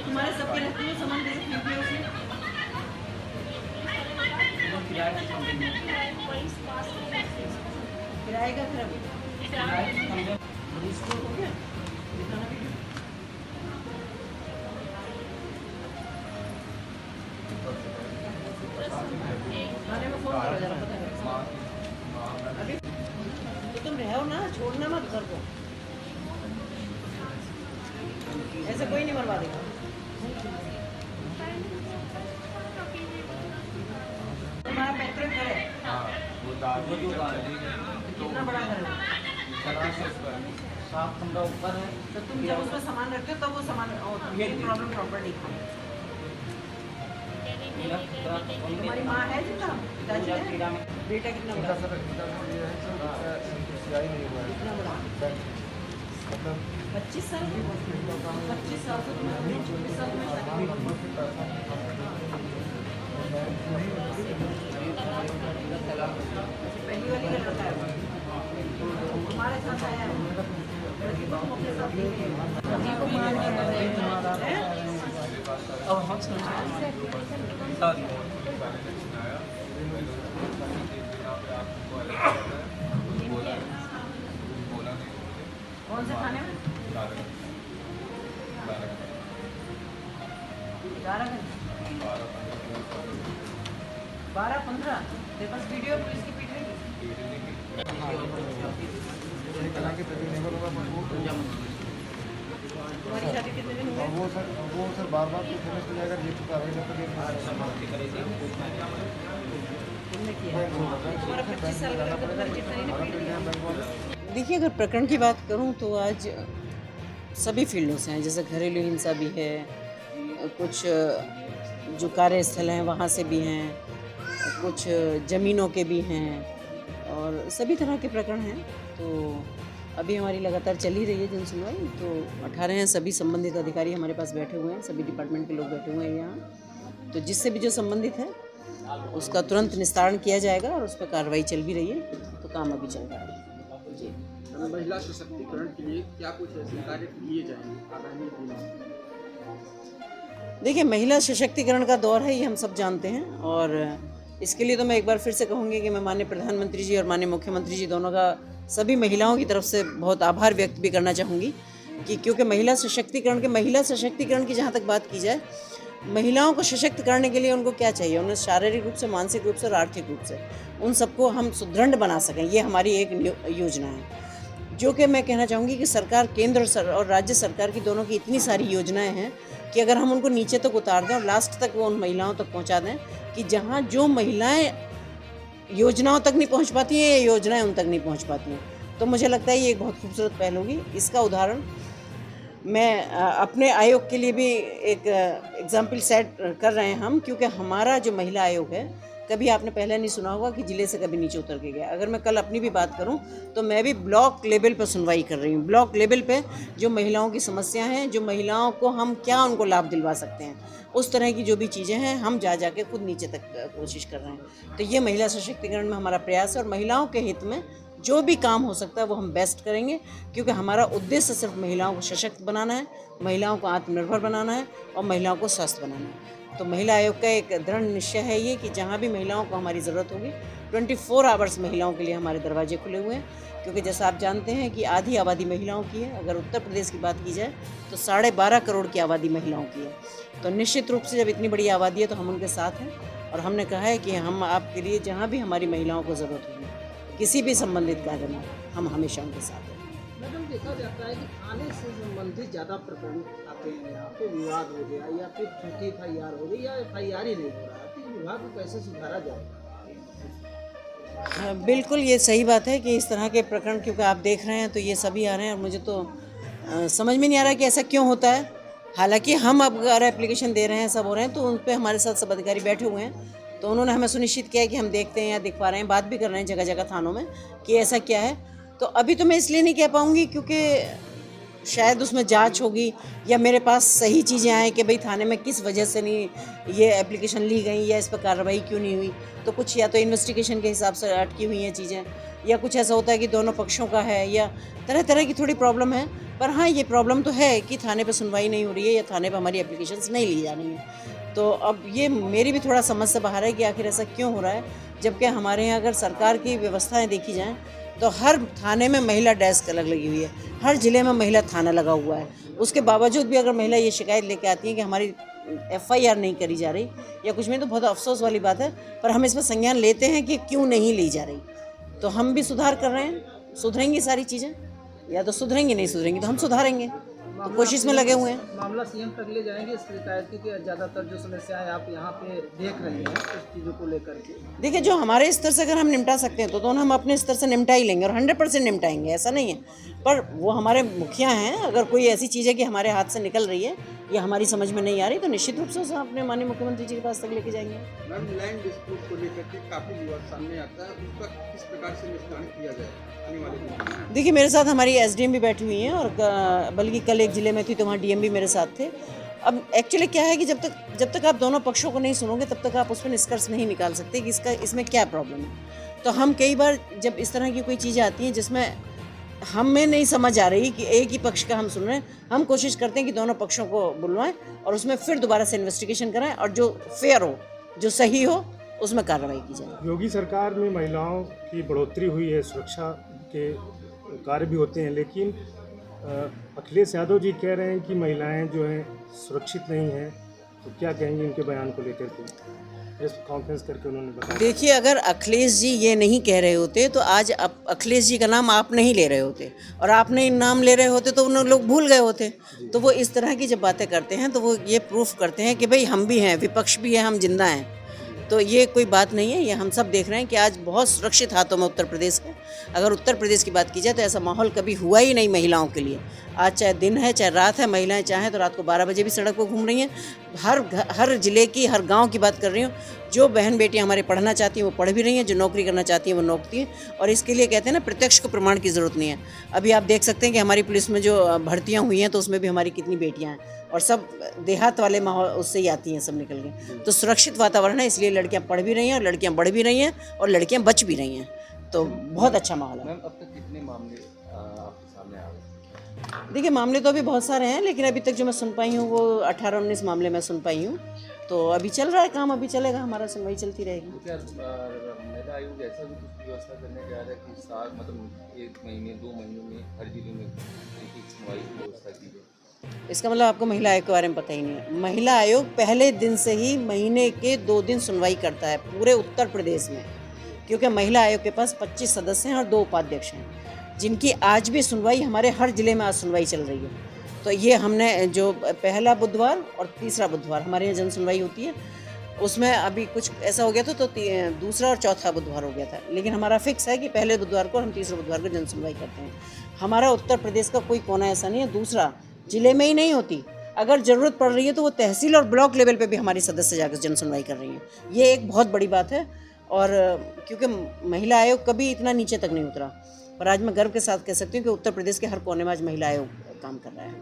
तुम्हारे सबके रहते हुए सामान कैसे फेंक दिया उसने? किराए का खराब इसको हो गया दिखाना भी थाने में फोन करो जरा पता करो अभी तो तुम रहो ना, छोड़ना मत घर को, ऐसे कोई नहीं मरवा देगा। तुम्हारा पेट्रोल घर है? कितना बड़ा घर है? 7 कमरा ऊपर है। तो तुम जब उसमें सामान रखते हो तब वो सामान ये प्रॉब्लम प्रॉपर नहीं खाओ। तुम्हारी माँ है जितना पिताजी है? बेटा कितना बड़ा? कितना बड़ा? 25 साल 25 साल से तुम्हें 24 साल में पहली वाली का लड़का है तुम्हारे साथ आया है, लड़की को अपने साथ अब हम कौन से खाने में? 12-15 तेरे पास वीडियो पुलिस की पीट रही तुम्हारी शादी कितने दिन हुए? वो सर बार बार जाएगा तुम्हारा 25 साल का लड़का तुम्हारी जितना ही पीट रही। देखिए, अगर प्रकरण की बात करूं तो आज सभी फील्डों से हैं, जैसे घरेलू हिंसा भी है, कुछ जो कार्यस्थल हैं वहाँ से भी हैं, कुछ ज़मीनों के भी हैं और सभी तरह के प्रकरण हैं। तो अभी हमारी लगातार चल ही रही है जन सुनवाई। तो 18 हैं, सभी संबंधित अधिकारी हमारे पास बैठे हुए हैं, सभी डिपार्टमेंट के लोग बैठे हुए हैं यहाँ। तो जिससे भी जो संबंधित है उसका तुरंत निस्तारण किया जाएगा और उस पर कार्रवाई चल भी रही है। तो काम अभी चल रहा है जी। महिला सशक्तिकरण के लिए क्या कुछ ऐसे कार्य किए जाएंगे आगामी दिनों में? देखिए, महिला सशक्तिकरण का दौर है, ये हम सब जानते हैं। और इसके लिए तो मैं एक बार फिर से कहूँगी कि मैं माननीय प्रधानमंत्री जी और माननीय मुख्यमंत्री जी दोनों का सभी महिलाओं की तरफ से बहुत आभार व्यक्त भी करना चाहूँगी कि क्योंकि महिला सशक्तिकरण की जहाँ तक बात की जाए, महिलाओं को सशक्त करने के लिए उनको क्या चाहिए, उन्हें शारीरिक रूप से, मानसिक रूप से और आर्थिक रूप से उन सबको हम सुदृढ़ बना सकें, ये हमारी एक योजना है। जो कि मैं कहना चाहूँगी कि सरकार, केंद्र और राज्य सरकार की दोनों की इतनी सारी योजनाएं हैं कि अगर हम उनको नीचे तक उतार दें और लास्ट तक वो उन महिलाओं तक पहुँचा दें कि जहाँ जो महिलाएं योजनाओं तक नहीं पहुँच पाती हैं, ये योजनाएं उन तक नहीं पहुँच पाती हैं, तो मुझे लगता है ये एक बहुत खूबसूरत पहल होगी। इसका उदाहरण मैं अपने आयोग के लिए भी एक एग्जाम्पल सेट कर रहे हैं हम, क्योंकि हमारा जो महिला आयोग है, कभी आपने पहले नहीं सुना होगा कि जिले से कभी नीचे उतर के गया। अगर मैं कल अपनी भी बात करूं तो मैं भी ब्लॉक लेवल पर सुनवाई कर रही हूं। ब्लॉक लेवल पे जो महिलाओं की समस्या हैं, जो महिलाओं को हम क्या उनको लाभ दिलवा सकते हैं, उस तरह की जो भी चीज़ें हैं हम जा के खुद नीचे तक कोशिश कर रहे हैं। तो ये महिला सशक्तिकरण में हमारा प्रयास है और महिलाओं के हित में जो भी काम हो सकता है वो हम बेस्ट करेंगे, क्योंकि हमारा उद्देश्य सिर्फ महिलाओं को सशक्त बनाना है, महिलाओं को आत्मनिर्भर बनाना है और महिलाओं को स्वस्थ बनाना है। तो महिला आयोग का एक दृढ़ निश्चय है ये कि जहाँ भी महिलाओं को हमारी ज़रूरत होगी 24 आवर्स महिलाओं के लिए हमारे दरवाजे खुले हुए हैं, क्योंकि जैसा आप जानते हैं कि आधी आबादी महिलाओं की है। अगर उत्तर प्रदेश की बात की जाए तो 12.5 करोड़ की आबादी महिलाओं की है। तो निश्चित रूप से जब इतनी बड़ी आबादी है तो हम उनके साथ हैं और हमने कहा है कि हम आपके लिए जहाँ भी हमारी महिलाओं को ज़रूरत होगी, किसी भी संबंधित कार्य में, हम हमेशा उनके साथ हैं। मैडम, देखा जाता है कि थाने से संबंधित ज़्यादा प्रकरण आते हैं, यहाँ पे विवाद हो गया या फिर झूठी FIR हो गई या FIR ही नहीं हो रहा है, तो विवाद को कैसे सुधारा जाए? बिल्कुल ये सही बात है कि इस तरह के प्रकरण क्योंकि आप देख रहे हैं तो ये सभी आ रहे हैं और मुझे तो समझ में नहीं आ रहा कि ऐसा क्यों होता है। हालांकि हम अब अगर एप्लीकेशन दे रहे हैं, सब हो रहे हैं, तो उन पर हमारे साथ सब अधिकारी बैठे हुए हैं, तो उन्होंने हमें सुनिश्चित किया है कि हम देखते हैं या दिख पा रहे हैं, बात भी कर रहे हैं जगह जगह थानों में कि ऐसा क्या है। तो अभी तो मैं इसलिए नहीं कह पाऊँगी क्योंकि शायद उसमें जांच होगी या मेरे पास सही चीज़ें आएँ कि भाई थाने में किस वजह से नहीं ये एप्लीकेशन ली गई या इस पर कार्रवाई क्यों नहीं हुई। तो कुछ या तो इन्वेस्टिगेशन के हिसाब से अटकी हुई हैं चीज़ें, या कुछ ऐसा होता है कि दोनों पक्षों का है, या तरह तरह की थोड़ी प्रॉब्लम है। पर हाँ, ये प्रॉब्लम तो है कि थाने पे सुनवाई नहीं हो रही है या थाने पे हमारी एप्लीकेशंस नहीं ली जा रही हैं। तो अब ये मेरी भी थोड़ा समझ से बाहर है कि आखिर ऐसा क्यों हो रहा है, जबकि हमारे यहाँ अगर सरकार की व्यवस्थाएं देखी जाएं तो हर थाने में महिला डेस्क अलग लगी हुई है, हर ज़िले में महिला थाना लगा हुआ है। उसके बावजूद भी अगर महिला ये शिकायत लेके आती है कि हमारी FIR नहीं करी जा रही या कुछ में, तो बहुत अफसोस वाली बात है। पर हम इसमें संज्ञान लेते हैं कि क्यों नहीं ली जा रही, तो हम भी सुधार कर रहे हैं। सुधरेंगी सारी चीज़ें, या तो सुधरेंगी, नहीं सुधरेंगी तो हम सुधारेंगे, तो कोशिश में लगे हुए हैं। मामला CM तक ले जाएंगे इस शिकायत की, कि ज़्यादातर जो समस्याएं आप यहाँ पे देख रहे हैं उस चीज़ों को लेकर के? देखिए, जो हमारे स्तर से अगर हम निपटा सकते हैं तो हम अपने स्तर से निपटा ही लेंगे, और 100% निपटाएंगे, ऐसा नहीं है। पर वो हमारे मुखिया हैं, अगर कोई ऐसी चीज़ है कि हमारे हाथ से निकल रही है या हमारी समझ में नहीं आ रही, तो निश्चित रूप से उसे अपने माननीय मुख्यमंत्री जी के पास तक लेके जाएंगे। मैम, लैंड डिस्प्यूट को लेकर के काफ़ी विवाद सामने आता है, उसका किस प्रकार से निस्तारण किया जाए आने वाले दिनों में? देखिए, मेरे साथ हमारी SDM भी बैठी हुई हैं, और बल्कि कल एक ज़िले में थी तो वहाँ DM भी मेरे साथ थे। अब एक्चुअली क्या है कि जब तक आप दोनों पक्षों को नहीं सुनोगे तब तक आप उस पर निष्कर्ष नहीं निकाल सकते कि इसमें क्या प्रॉब्लम है। तो हम कई बार जब इस तरह की कोई चीज़ें आती हैं जिसमें हमें नहीं समझ आ रही कि एक ही पक्ष का हम सुन रहे हैं, हम कोशिश करते हैं कि दोनों पक्षों को बुलवाएं और उसमें फिर दोबारा से इन्वेस्टिगेशन कराएं, और जो फेयर हो, जो सही हो, उसमें कार्रवाई की जाए। योगी सरकार में महिलाओं की बढ़ोतरी हुई है, सुरक्षा के कार्य भी होते हैं, लेकिन अखिलेश यादव जी कह रहे हैं कि महिलाएं जो हैं सुरक्षित नहीं हैं। तो क्या कहेंगे उनके बयान को लेकर के? प्रेस कॉन्फ्रेंस करके उन्होंने बताया। देखिए, अगर अखिलेश जी ये नहीं कह रहे होते तो आज अखिलेश जी का नाम आप नहीं ले रहे होते, और आप नहीं नाम ले रहे होते तो उन लोग भूल गए होते। तो वो इस तरह की जब बातें करते हैं तो वो ये प्रूफ करते हैं कि भाई हम भी हैं, विपक्ष भी है, हम जिंदा हैं। तो ये कोई बात नहीं है, ये हम सब देख रहे हैं कि आज बहुत सुरक्षित हाथों में उत्तर प्रदेश है। अगर उत्तर प्रदेश की बात की जाए तो ऐसा माहौल कभी हुआ ही नहीं महिलाओं के लिए। आज चाहे दिन है चाहे रात है, महिलाएं चाहें तो रात को 12 बजे भी सड़क पर घूम रही हैं। हर ज़िले की, हर गांव की बात कर रही हूँ। जो बहन बेटियां हमारे पढ़ना चाहती हैं वो पढ़ भी रही हैं, जो नौकरी करना चाहती हैं वो नौकरी हैं। और इसके लिए कहते हैं ना, प्रत्यक्ष को प्रमाण की ज़रूरत नहीं है। अभी आप देख सकते हैं कि हमारी पुलिस में जो भर्तियाँ हुई हैं तो उसमें भी हमारी कितनी बेटियाँ हैं, और सब देहात वाले माहौल उससे ही आती हैं, सब निकल के। तो सुरक्षित वातावरण है, इसलिए लड़कियां पढ़ भी रही हैं और लड़कियां बढ़ भी रही हैं और लड़कियां बच भी रही हैं। तो बहुत अच्छा माहौल है। मैम, अब तक कितने मामले आपके सामने आ गए? देखिए, मामले तो अभी बहुत सारे हैं, लेकिन अभी तक जो मैं सुन पाई हूँ वो 18-19 मामले मैं सुन पाई हूँ। तो अभी चल रहा है काम, अभी चलेगा, हमारा सुनवाई चलती रहेगी। तो क्या महिला आयोग ऐसा भी कुछ व्यवस्था करने जा रहा है कि साल मतलब 1 महीने 2 महीनों में हर जिले में एक सुनवाई की व्यवस्था की जाए? इसका मतलब आपको महिला आयोग के बारे में पता ही नहीं है। महिला आयोग पहले दिन से ही महीने के 2 दिन सुनवाई करता है पूरे उत्तर प्रदेश में, क्योंकि महिला आयोग के पास 25 सदस्य हैं और 2 उपाध्यक्ष हैं, जिनकी आज भी सुनवाई, हमारे हर जिले में आज सुनवाई चल रही है। तो ये हमने जो पहला बुधवार और तीसरा बुधवार हमारे यहाँ जन सुनवाई होती है, उसमें अभी कुछ ऐसा हो गया था तो दूसरा और चौथा बुधवार हो गया था, लेकिन हमारा फिक्स है कि पहले बुधवार को और हम तीसरे बुधवार को जन सुनवाई करते हैं। हमारा उत्तर प्रदेश का कोई कोना ऐसा नहीं है, दूसरा जिले में ही नहीं होती, अगर ज़रूरत पड़ रही है तो वो तहसील और ब्लॉक लेवल पे भी हमारी सदस्य जाकर जन सुनवाई कर रही हैं। ये एक बहुत बड़ी बात है, और क्योंकि महिला आयोग कभी इतना नीचे तक नहीं उतरा, पर आज मैं गर्व के साथ कह सकती हूँ कि उत्तर प्रदेश के हर कोने में आज महिला आयोग काम कर रहा है।